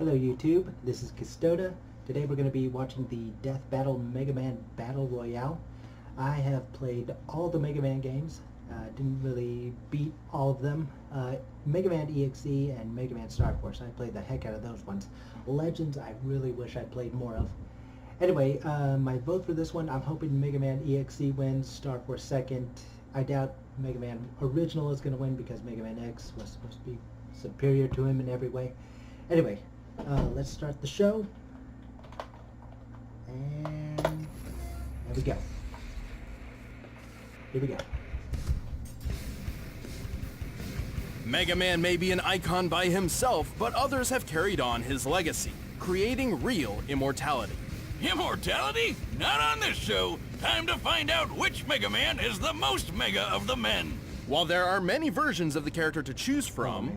Hello YouTube, this is Kisdota. Today we're going to be watching the Deathbattle Megaman Battle Royale. I have played all the Mega Man games. Didn't really beat all of them. Mega Man EXE and Mega Man Star Force, I played the heck out of those ones. Legends, I really wish I played more of. Anyway, my vote for this one, I'm hoping Mega Man EXE wins, Star Force second. I doubt Mega Man Original is going to win because Mega Man X was supposed to be superior to him in every way. Anyway, let's start the show. And there we go. Here we go. Mega Man may be an icon by himself, but others have carried on his legacy, creating real immortality. Immortality? Not on this show. Time to find out which Mega Man is the most mega of the men. While there are many versions of the character to choose from,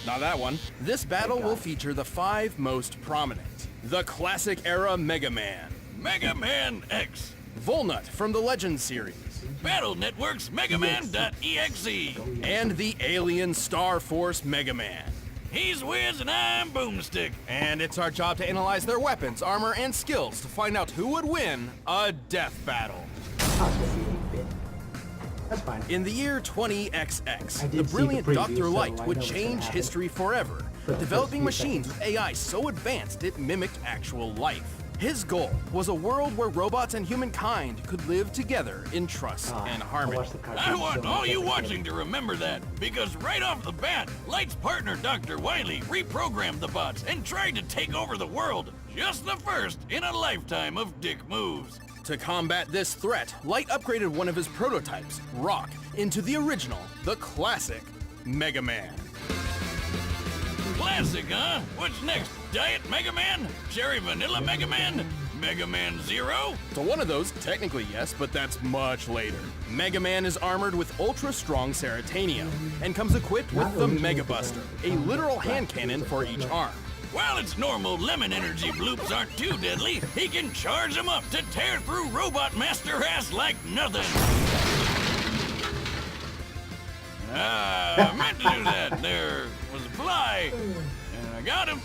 not that one, this battle will feature the 5 most prominent. The classic era Mega Man. Mega Man X. Volnut from the Legends series. Battle Network's Megaman.exe. And the alien Star Force Mega Man. He's Wiz and I'm Boomstick. And it's our job to analyze their weapons, armor, and skills to find out who would win a death battle. That's fine. In the year 20XX, the brilliant Dr. Light would change history forever, developing machines with AI so advanced it mimicked actual life. His goal was a world where robots and humankind could live together in trust and harmony. I want all you watching to remember that, because right off the bat, Light's partner Dr. Wily reprogrammed the bots and tried to take over the world. Just the first in a lifetime of dick moves. To combat this threat, Light upgraded one of his prototypes, Rock, into the original, the classic, Mega Man. Classic, huh? What's next? Diet Mega Man? Cherry Vanilla Mega Man? Mega Man Zero? To one of those, technically yes, but that's much later. Mega Man is armored with ultra-strong Ceratanium, and comes equipped with the Mega Buster, a literal hand cannon for each arm. While its normal lemon energy bloops aren't too deadly, he can charge them up to tear through Robot Master ass like nothing. I meant to do that. There was a fly, and I got him.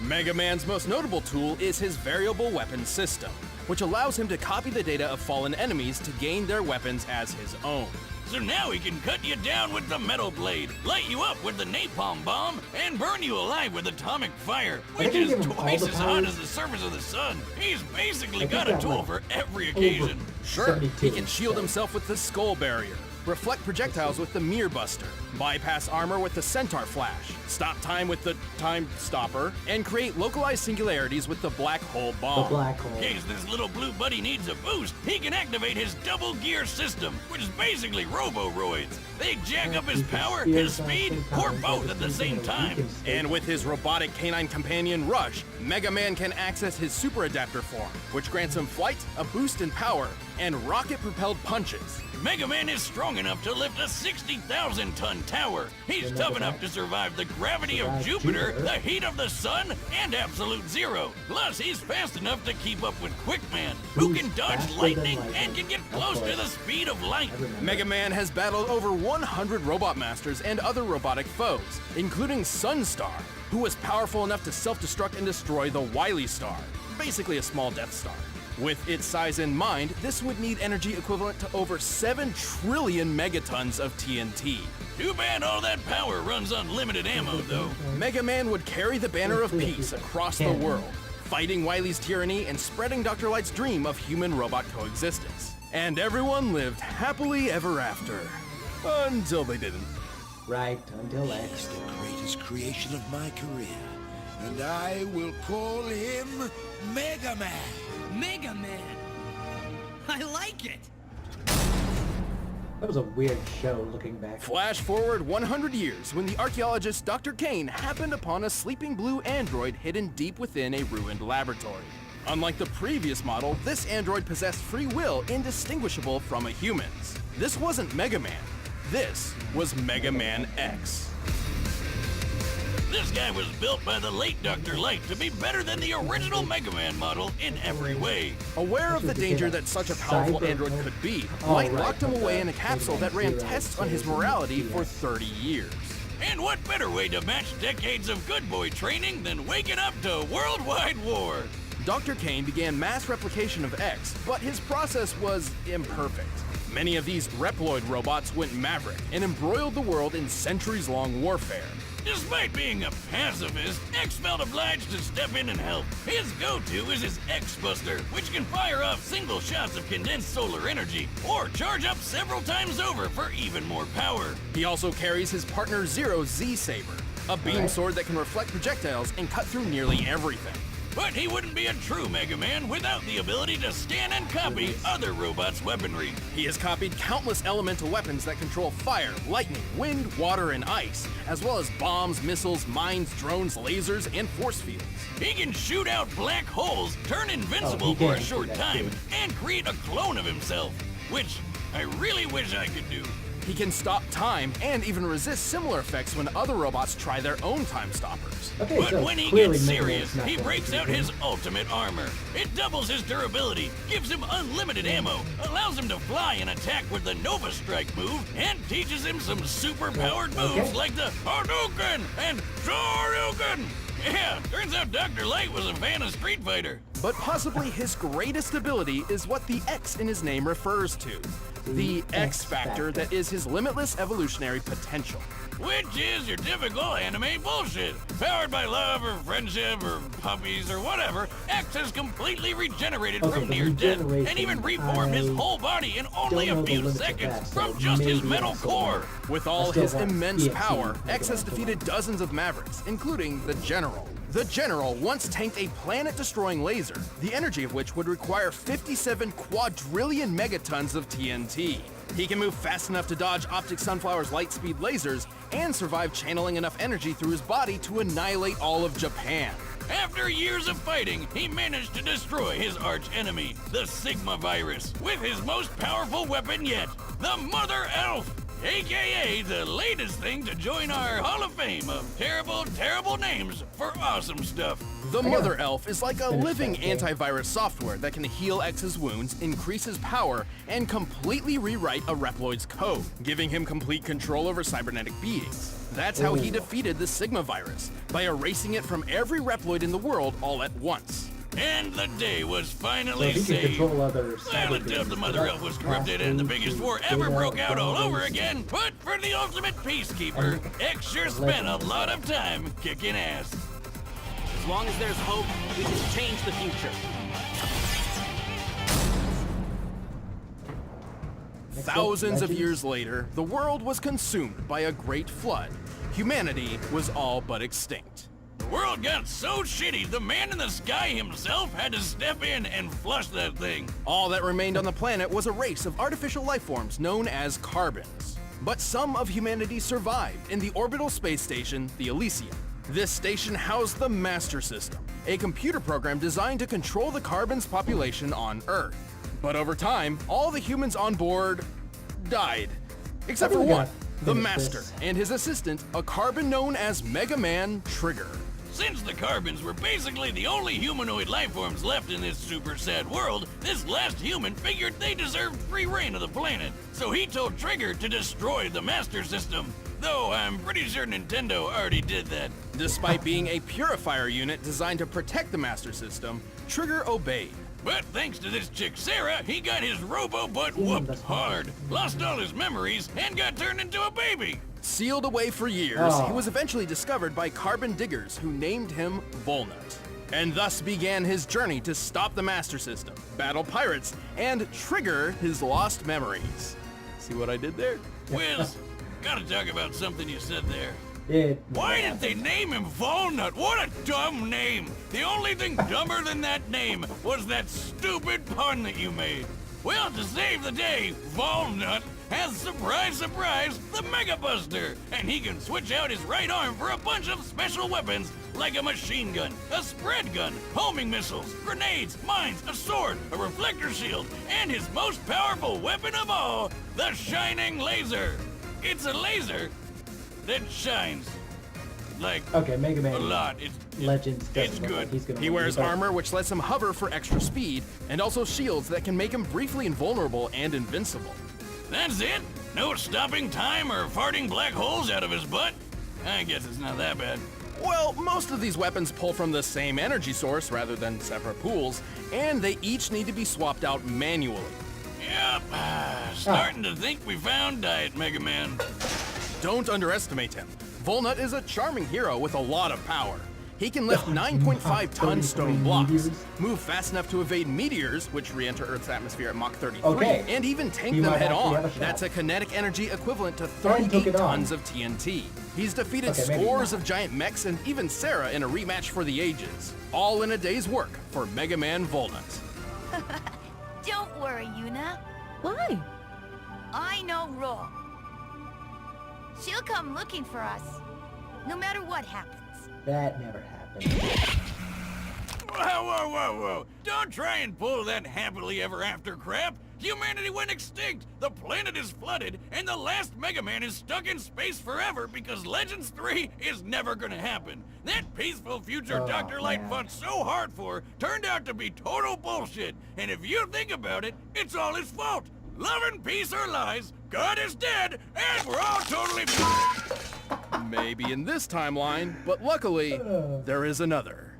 Mega Man's most notable tool is his variable weapon system, which allows him to copy the data of fallen enemies to gain their weapons as his own. So now he can cut you down with the metal blade, light you up with the napalm bomb, and burn you alive with atomic fire, which is twice as hot as the surface of the sun. He's basically got a tool for every occasion. Sure, he can shield himself with the Skull Barrier, reflect projectiles with the Mirror Buster, bypass armor with the Centaur Flash, stop time with the Time Stopper, and create localized singularities with the Black Hole Bomb. The black hole. In case this little blue buddy needs a boost, he can activate his double gear system, which is basically Roboroids. They jack up his power, his speed, or both at the same time. And with his robotic canine companion Rush, Mega Man can access his Super Adapter form, which grants him flight, a boost in power, and rocket-propelled punches. Mega Man is strong enough to lift a 60,000-ton tower. He's tough enough to survive the gravity of Jupiter, the heat of the sun, and absolute zero. Plus, he's fast enough to keep up with Quickman, who can dodge lightning and can get close to the speed of light. Mega Man has battled over 100 Robot Masters and other robotic foes, including Sunstar, who was powerful enough to self-destruct and destroy the Wily Star, basically a small Death Star. With its size in mind, this would need energy equivalent to over 7 trillion megatons of TNT. Too bad all that power runs on limited ammo, though. Mega Man would carry the banner of peace across the world, fighting Wily's tyranny and spreading Dr. Light's dream of human-robot coexistence. And everyone lived happily ever after. Until they didn't. Right, until X. He's the greatest creation of my career, and I will call him Mega Man. Mega Man! I like it! That was a weird show looking back. Flash forward 100 years when the archaeologist Dr. Kane happened upon a sleeping blue android hidden deep within a ruined laboratory. Unlike the previous model, this android possessed free will indistinguishable from a human's. This wasn't Mega Man. This was Mega Man X. This guy was built by the late Dr. Light to be better than the original Mega Man model in every way. Aware of the danger that such a powerful android could be, Light locked him away in a capsule that ran tests on his morality for 30 years. And what better way to match decades of good boy training than waking up to worldwide war? Dr. Kane began mass replication of X, but his process was imperfect. Many of these Reploid robots went maverick and embroiled the world in centuries-long warfare. Despite being a pacifist, X felt obliged to step in and help. His go-to is his X-Buster, which can fire off single shots of condensed solar energy, or charge up several times over for even more power. He also carries his partner Zero's Z-Saber, a beam sword that can reflect projectiles and cut through nearly everything. But he wouldn't be a true Mega Man without the ability to scan and copy other robots' weaponry. He has copied countless elemental weapons that control fire, lightning, wind, water, and ice, as well as bombs, missiles, mines, drones, lasers, and force fields. He can shoot out black holes, turn invincible for a short time, and create a clone of himself, which I really wish I could do. He can stop time and even resist similar effects when other robots try their own time stoppers. Okay, But so when he clearly gets Mega Man's serious, not he going breaks to out be his ultimate armor. It doubles his durability, gives him unlimited ammo, allows him to fly and attack with the Nova Strike move, and teaches him some super-powered moves like the Hadouken and Shoryuken. Yeah, turns out Dr. Light was a fan of Street Fighter. But possibly his greatest ability is what the X in his name refers to. The X Factor that is his limitless evolutionary potential. Which is your typical anime bullshit. Powered by love or friendship or puppies or whatever, X has completely regenerated from near death and even reformed his whole body in only a few seconds from just his metal core. With all his immense power, X has defeated dozens of Mavericks, including the General. The General once tanked a planet-destroying laser, the energy of which would require 57 quadrillion megatons of TNT. He can move fast enough to dodge Optic Sunflower's light-speed lasers and survive channeling enough energy through his body to annihilate all of Japan. After years of fighting, he managed to destroy his arch-enemy, the Sigma virus, with his most powerful weapon yet, the Mother Elf, aka the latest thing to join our Hall of Fame of terrible, terrible names for awesome stuff. The Mother Elf is like a living antivirus software that can heal X's wounds, increase his power, and completely rewrite a Reploid's code, giving him complete control over cybernetic beings. That's how he defeated the Sigma virus, by erasing it from every Reploid in the world all at once. And the day was finally So he can saved. control other Well, until the Mother Elf was corrupted and the biggest war ever broke out all over again, but for the ultimate peacekeeper, X sure spent a lot of time kicking ass. As long as there's hope, we can change the future. Thousands of years later, the world was consumed by a great flood. Humanity was all but extinct. The world got so shitty, the man in the sky himself had to step in and flush that thing. All that remained on the planet was a race of artificial life forms known as carbons. But some of humanity survived in the orbital space station, the Elysium. This station housed the Master System, a computer program designed to control the carbons' population on Earth. But over time, all the humans on board died. Except for one, the Master, and his assistant, a carbon known as Mega Man Trigger. Since the Carbons were basically the only humanoid life forms left in this super sad world, this last human figured they deserved free reign of the planet. So he told Trigger to destroy the Master System. Though I'm pretty sure Nintendo already did that. Despite being a purifier unit designed to protect the Master System, Trigger obeyed. But thanks to this chick Sarah, he got his robo-butt whooped hard, lost all his memories, and got turned into a baby. Sealed away for years, he was eventually discovered by carbon diggers who named him Volnut. And thus began his journey to stop the Master System, battle pirates, and trigger his lost memories. See what I did there? Wiz, gotta talk about something you said there. It Why did they name him Volnut? What a dumb name! The only thing dumber than that name was that stupid pun that you made. Well, to save the day, Volnut has, surprise, surprise, the Mega Buster, and he can switch out his right arm for a bunch of special weapons like a machine gun, a spread gun, homing missiles, grenades, mines, a sword, a reflector shield, and his most powerful weapon of all, the Shining Laser. It's a laser that shines. Like, okay, Mega Man a lot. Legends it's doesn't look good. like he's gonna He win, wears but armor which lets him hover for extra speed, and also shields that can make him briefly invulnerable and invincible. That's it? No stopping time or farting black holes out of his butt? I guess it's not that bad. Well, most of these weapons pull from the same energy source rather than separate pools, and they each need to be swapped out manually. Yep, starting to think we found Diet Mega Man. Don't underestimate him. Volnut is a charming hero with a lot of power. He can lift 9.5-ton stone blocks, move fast enough to evade meteors, which re-enter Earth's atmosphere at Mach 33, and even tank them head-on. That's a kinetic energy equivalent to 38 tons of TNT. He's defeated scores of giant mechs and even Sarah in a rematch for the ages. All in a day's work for Mega Man Volnut. Don't worry, Yuna. Why? I know Ro. She'll come looking for us, no matter what happens. That never happened. Whoa. Don't try and pull that happily ever after crap. Humanity went extinct, the planet is flooded, and the last Mega Man is stuck in space forever because Legends 3 is never gonna happen. That peaceful future Dr. Light fought so hard for turned out to be total bullshit. And if you think about it, it's all his fault. Love and peace are lies, God is dead, and we're all totally... Maybe in this timeline, but luckily, there is another.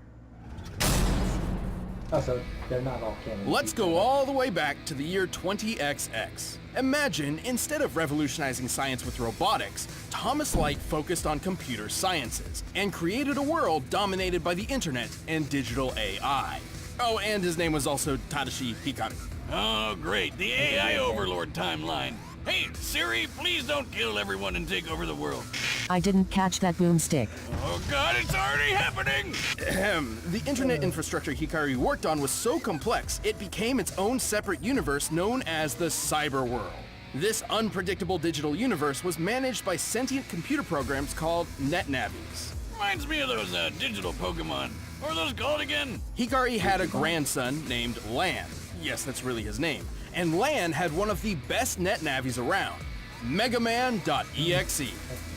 Oh, so they're not all canon. Let's go all the way back to the year 20XX. Imagine, instead of revolutionizing science with robotics, Thomas Light focused on computer sciences and created a world dominated by the internet and digital AI. Oh, and his name was also Tadashi Hikari. Oh, great, the AI Overlord timeline. Hey, Siri, please don't kill everyone and take over the world. I didn't catch that boomstick. Oh God, it's already happening! The internet infrastructure Hikari worked on was so complex, it became its own separate universe known as the cyber world. This unpredictable digital universe was managed by sentient computer programs called NetNavis. Reminds me of those digital Pokemon. What are those called again? Hikari had a grandson named Lan. Yes, that's really his name. And Lan had one of the best NetNavis around, Megaman.exe.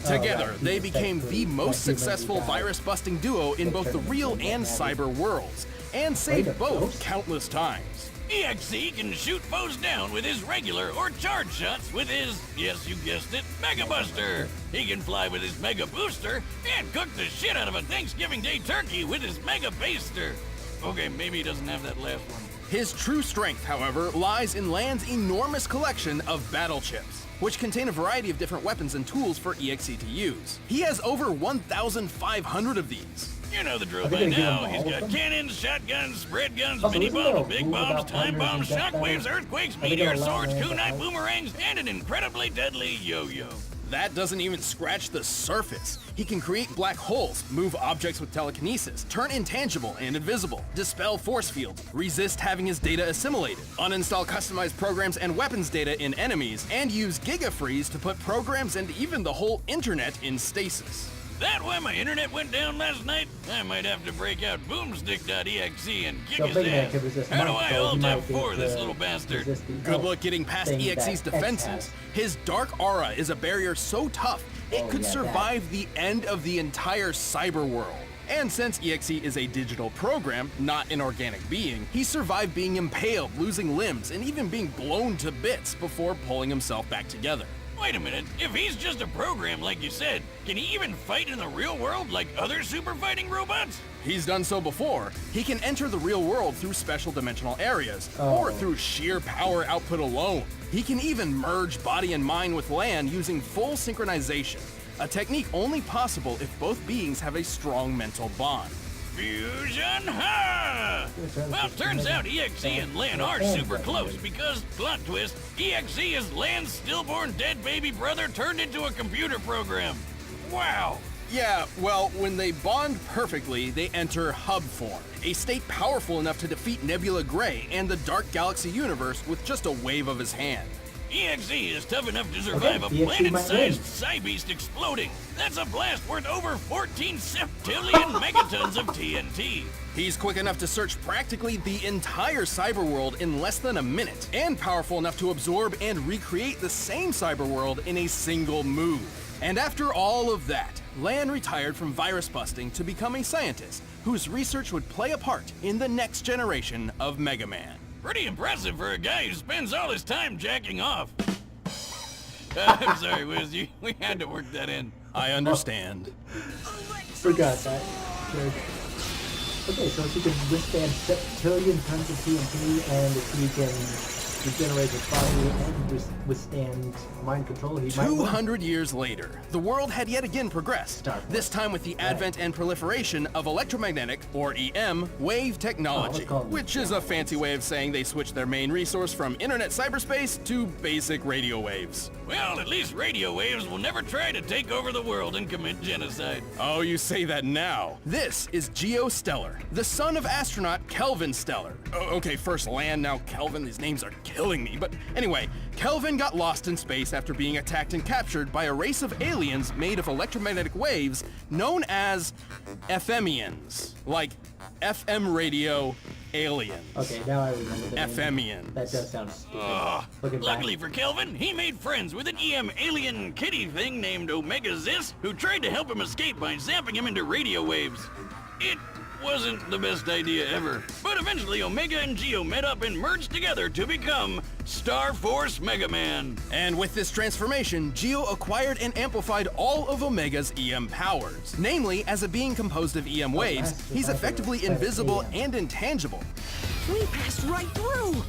Together, they became the most successful virus-busting duo in both the real and cyber worlds, and saved both countless times. EXE can shoot foes down with his regular or charge shots with his, yes you guessed it, Mega Buster. He can fly with his Mega Booster and cook the shit out of a Thanksgiving Day turkey with his Mega Baster. Okay, maybe he doesn't have that last one. His true strength, however, lies in Lan's enormous collection of battle chips, which contain a variety of different weapons and tools for EXE to use. He has over 1,500 of these. You know the drill by now. He's got cannons, shotguns, spread guns, mini bombs, big bombs, time bombs, shockwaves, earthquakes, meteor swords, kunai boomerangs, and an incredibly deadly yo-yo. That doesn't even scratch the surface. He can create black holes, move objects with telekinesis, turn intangible and invisible, dispel force fields, resist having his data assimilated, uninstall customized programs and weapons data in enemies, and use Gigafreeze to put programs and even the whole internet in stasis. That why my internet went down last night? I might have to break out boomstick.exe and kick his ass. How do I ult F4 this little bastard? Good luck getting past EXE's defenses. His dark aura is a barrier so tough, it could survive the end of the entire cyber world. And since EXE is a digital program, not an organic being, he survived being impaled, losing limbs, and even being blown to bits before pulling himself back together. Wait a minute, if he's just a program like you said, can he even fight in the real world like other super fighting robots? He's done so before. He can enter the real world through special dimensional areas, or through sheer power output alone. He can even merge body and mind with Lan using full synchronization, a technique only possible if both beings have a strong mental bond. Fusion ha! Well, turns out EXE and Lan are super close because, plot twist, EXE is Lan's stillborn dead baby brother turned into a computer program. Wow! Yeah, well, when they bond perfectly, they enter hub form, a state powerful enough to defeat Nebula Gray and the Dark Galaxy universe with just a wave of his hand. EXE is tough enough to survive a planet-sized Psybeast exploding. That's a blast worth over 14 septillion megatons of TNT. He's quick enough to search practically the entire cyber world in less than a minute, and powerful enough to absorb and recreate the same cyber world in a single move. And after all of that, Lan retired from virus busting to become a scientist whose research would play a part in the next generation of Mega Man. Pretty impressive for a guy who spends all his time jacking off. I'm sorry, Wiz, we had to work that in. I understand. Forgot that. Good. Okay, so if you can withstand septillion tons of TNT, and if he can regenerate his body and withstand mind control, he might win. 200 years later, the world had yet again progressed, Star Wars. this time with the advent and proliferation of electromagnetic, or EM, wave technology, which is a fancy way of saying they switched their main resource from internet cyberspace to basic radio waves. Well, at least radio waves will never try to take over the world and commit genocide. Oh, you say that now. This is Geo Stellar, the son of astronaut Kelvin Stellar. Okay, first Land, now Kelvin, these names are killing me. But anyway, Kelvin got lost in space after being attacked and captured by a race of aliens made of electromagnetic waves known as FMians, like FM radio aliens. Okay, now I remember the name. FMians. That does sound stupid. Looking Luckily back. for Kelvin, he made friends with an EM alien kitty thing named Omega Zis, who tried to help him escape by zapping him into radio waves. It wasn't the best idea ever, but eventually Omega and Geo met up and merged together to become Star Force Megaman. And with this transformation, Geo acquired and amplified all of Omega's EM powers. Namely, as a being composed of EM waves, he's effectively invisible and intangible. We passed right through.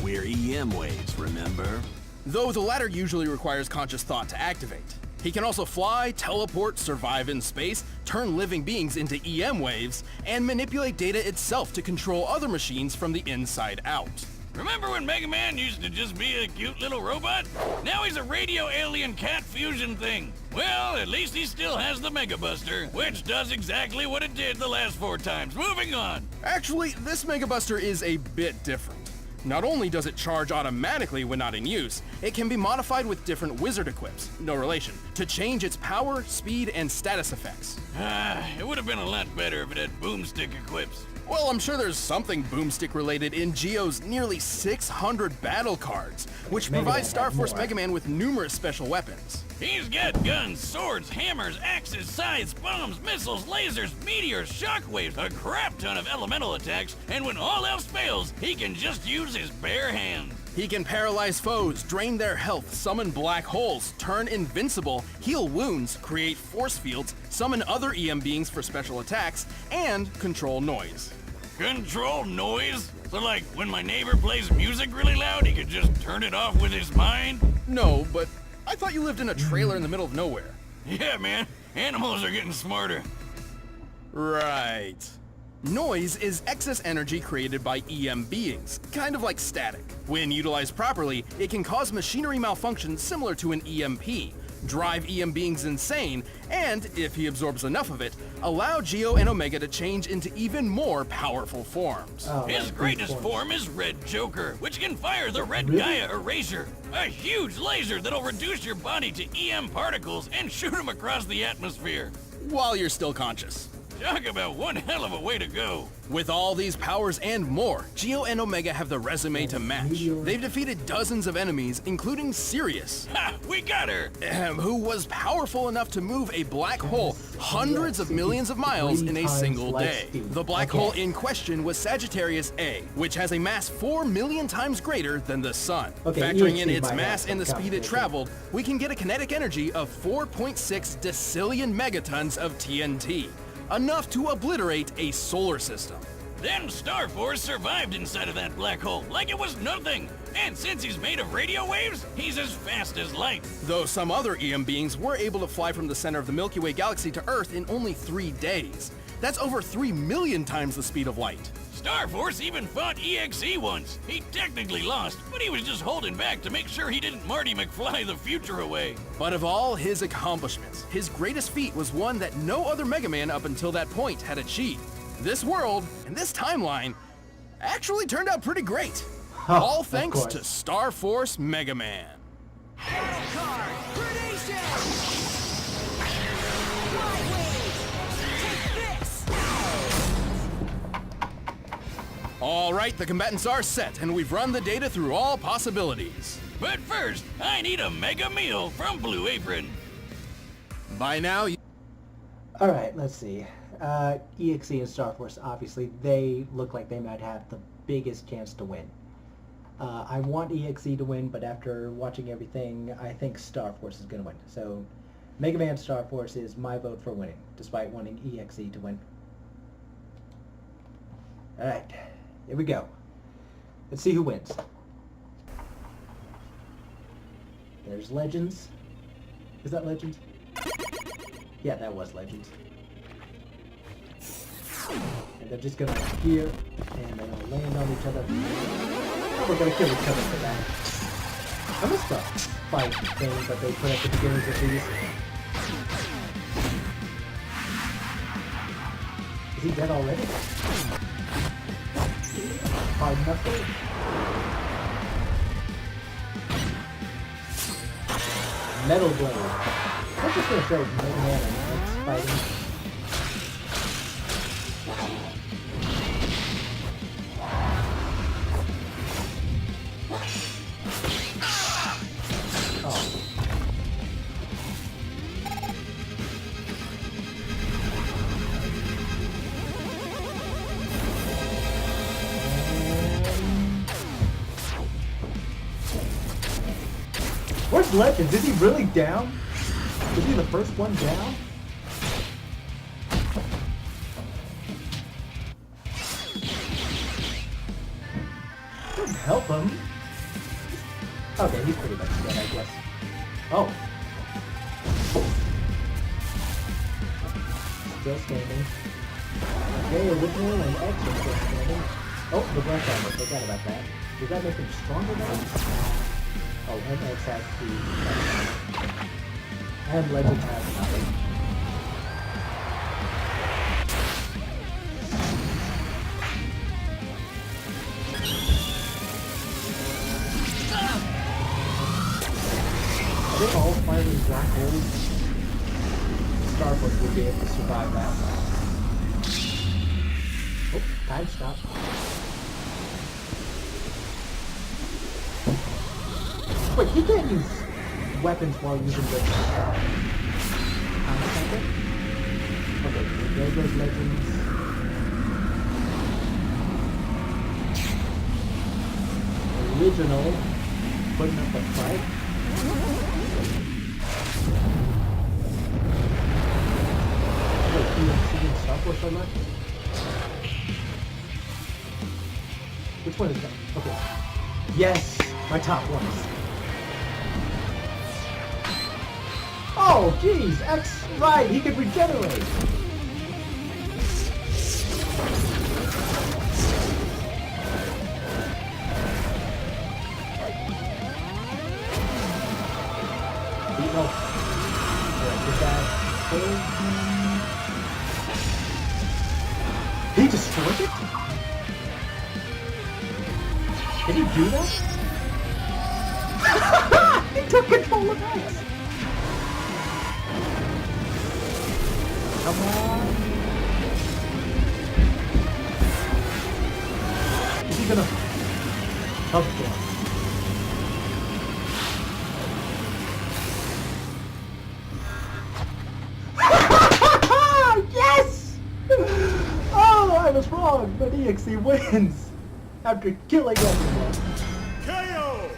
We're EM waves, remember? Though the latter usually requires conscious thought to activate. He can also fly, teleport, survive in space, turn living beings into EM waves, and manipulate data itself to control other machines from the inside out. Remember when Mega Man used to just be a cute little robot? Now he's a radio alien cat fusion thing. Well, at least he still has the Mega Buster, which does exactly what it did the last 4 times. Moving on. Actually, this Mega Buster is a bit different. Not only does it charge automatically when not in use, it can be modified with different wizard equips, no relation, to change its power, speed, and status effects. It would have been a lot better if it had boomstick equips. Well, I'm sure there's something boomstick related in Geo's nearly 600 battle cards, which Maybe provide they Star have Force more. Mega Man with numerous special weapons. He's got guns, swords, hammers, axes, scythes, bombs, missiles, lasers, meteors, shockwaves, a crap ton of elemental attacks, and when all else fails, he can just use his bare hands. He can paralyze foes, drain their health, summon black holes, turn invincible, heal wounds, create force fields, summon other EM beings for special attacks, and control noise. Control noise? So like, when my neighbor plays music really loud, he could just turn it off with his mind? No, but I thought you lived in a trailer in the middle of nowhere. Yeah, man. Animals are getting smarter. Right. Noise is excess energy created by EM beings, kind of like static. When utilized properly, it can cause machinery malfunction similar to an EMP, drive EM beings insane, and, if he absorbs enough of it, allow Geo and Omega to change into even more powerful forms. Oh, His like greatest these form is Red Joker, which can fire the Red Really? Gaia Erasure, a huge laser that'll reduce your body to EM particles and shoot them across the atmosphere. While you're still conscious. Talk about one hell of a way to go. With all these powers and more, Geo and Omega have the resume to match. Meteor. They've defeated dozens of enemies, including Sirius, Ha! We got her! who was powerful enough to move a black hole hundreds of millions of miles in a 3 times single light day. speed. The black Okay. hole in question was Sagittarius A, which has a mass 4 million times greater than the Sun. Okay, Factoring in EXE its might mass have and the some speed it complication. traveled, we can get a kinetic energy of 4.6 decillion megatons of TNT. Enough to obliterate a solar system. Then Star Force survived inside of that black hole like it was nothing. And since he's made of radio waves, he's as fast as light. Though some other EM beings were able to fly from the center of the Milky Way galaxy to Earth in only 3 days. That's over 3 million times the speed of light. Star Force even fought EXE once. He technically lost, but he was just holding back to make sure he didn't Marty McFly the future away. But of all his accomplishments, his greatest feat was one that no other Mega Man up until that point had achieved. This world, and this timeline, actually turned out pretty great. All of thanks course. to Star Force Mega Man. Battle card. Predation. Fly wave. Take this. All right, the combatants are set, and we've run the data through all possibilities. But first, I need a mega meal from Blue Apron. By now, Alright, let's see. EXE and Star Force, obviously, they look like they might have the biggest chance to win. I want EXE to win, but after watching everything, I think Star Force is going to win. So, Mega Man Star Force is my vote for winning, despite wanting EXE to win. Alright, here we go. Let's see who wins. There's Legends. Is that Legends? Yeah, that was Legends. And they're just gonna appear, and they're gonna land on each other. Oh, we're gonna kill each other for that. I missed the fight thing that they put at the beginnings of these. Is he dead already? Hard knuckle. Metal Blade. I'm just gonna show Mega Man and X fighting. Where's Legends? Is he really down? Is he the first one down? Doesn't help him. Okay, he's pretty much dead, I guess. Oh. Still standing. Okay, original and X are still standing. Oh, the breath armor. Forgot about that. Does that make him stronger now? Oh, and X has the... And Legend has nothing. I think all firing black holes, Star Force would be able to survive that. Oh, time stop. Wait, you can't use weapons while using the time stopper? Okay, there goes Legends. Original, putting up a fight. Wait, you shooting Star Force so much? Which one is that? Okay. Yes! My top ones. Oh, geez! X, right, he could regenerate! He destroyed it? Did he do that? He took control of X! Come on! Is he gonna... Oh, yeah. I was wrong, but EXE wins after killing everyone. KO!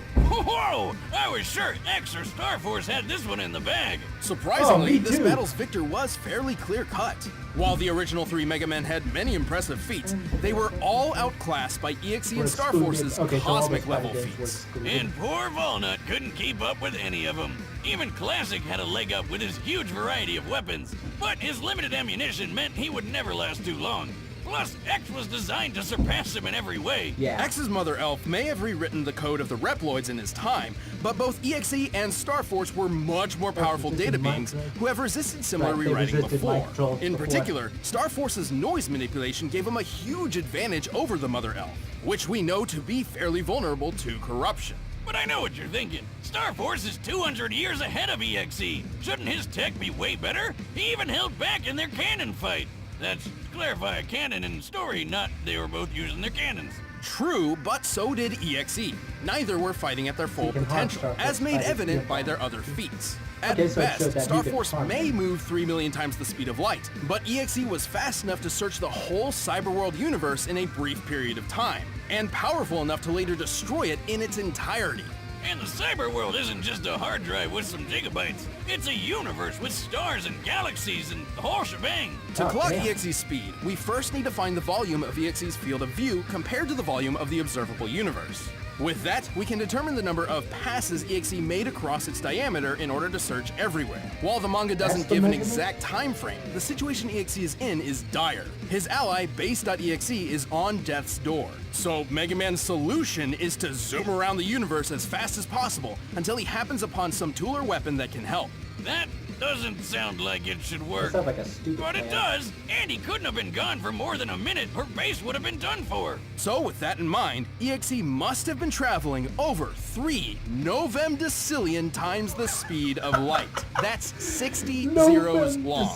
Whoa! I was sure X or Star Force had this one in the bag. Surprisingly, this battle's victor was fairly clear-cut. While the original 3 Mega Men had many impressive feats, they were all outclassed by EXE and Star Force's cosmic-level feats. And poor Walnut couldn't keep up with any of them. Even Classic had a leg up with his huge variety of weapons, but his limited ammunition meant he would never last too long. Plus, X was designed to surpass him in every way. Yeah. X's Mother Elf may have rewritten the code of the Reploids in his time, but both EXE and Star Force were much more powerful data beings who have resisted similar rewriting before. In particular, Star Force's noise manipulation gave him a huge advantage over the Mother Elf, which we know to be fairly vulnerable to corruption. But I know what you're thinking. Star Force is 200 years ahead of EXE. Shouldn't his tech be way better? He even held back in their cannon fight. That's to clarify, a cannon and story, not they were both using their cannons. True, but so did EXE. Neither were fighting at their full potential, as made evident by their other feats. At best, Star Force may move 3 million times the speed of light, but EXE was fast enough to search the whole cyberworld universe in a brief period of time, and powerful enough to later destroy it in its entirety. And the cyber world isn't just a hard drive with some gigabytes. It's a universe with stars and galaxies and the whole shebang. To clock damn. EXE's speed, we first need to find the volume of EXE's field of view compared to the volume of the observable universe. With that, we can determine the number of passes EXE made across its diameter in order to search everywhere. While the manga doesn't the give an measurement? exact time frame, the situation EXE is in is dire. His ally, Base.exe, is on death's door. So Mega Man's solution is to zoom around the universe as fast as possible until he happens upon some tool or weapon that can help. That doesn't sound like it should That work. sounds like a stupid But it plan. does, and he couldn't have been gone for more than a minute or base would have been done for. So with that in mind, EXE must have been traveling over 3 novemdecillion times the speed of light. That's 60 zeros long.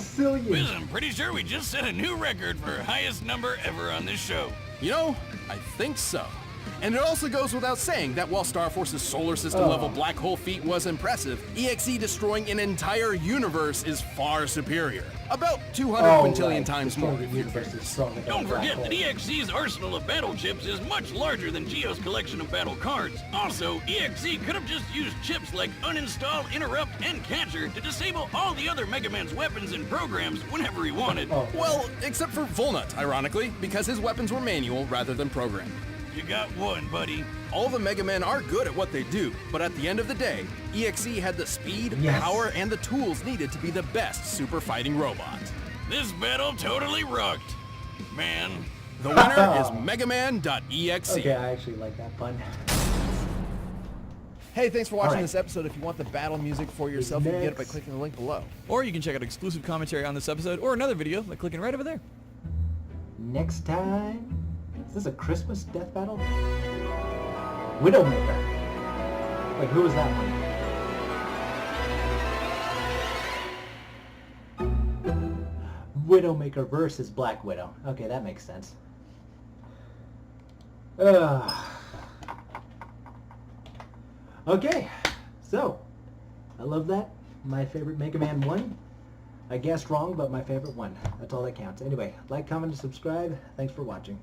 Wiz, I'm pretty sure we just set a new record for highest number ever on this show. You know, I think so. And it also goes without saying that while Star Force's solar system level black hole feat was impressive, EXE destroying an entire universe is far superior. About 200 quintillion times more. if you're curious. Don't forget that EXE's arsenal of battle chips is much larger than Geo's collection of battle cards. Also, EXE could have just used chips like uninstall, interrupt, and catcher to disable all the other Mega Man's weapons and programs whenever he wanted. Well, except for Volnut, ironically, because his weapons were manual rather than programmed. You got one, buddy. All the Mega Men are good at what they do, but at the end of the day, EXE had the speed, power, and the tools needed to be the best super fighting robot. This battle totally rocked, man. The winner is Megaman.exe. Okay, I actually like that pun. Hey, thanks for watching Alright. this episode. If you want the battle music for yourself, you can get it by Next. clicking the link below. Or you can check out exclusive commentary on this episode or another video by clicking right over there. Next time, is this a Christmas death battle? Widowmaker. Wait, who was that one? Widowmaker versus Black Widow. Okay, that makes sense. Okay, so I love that. My favorite Mega Man won. I guessed wrong, but my favorite one. That's all that counts. Anyway, like, comment, and subscribe. Thanks for watching.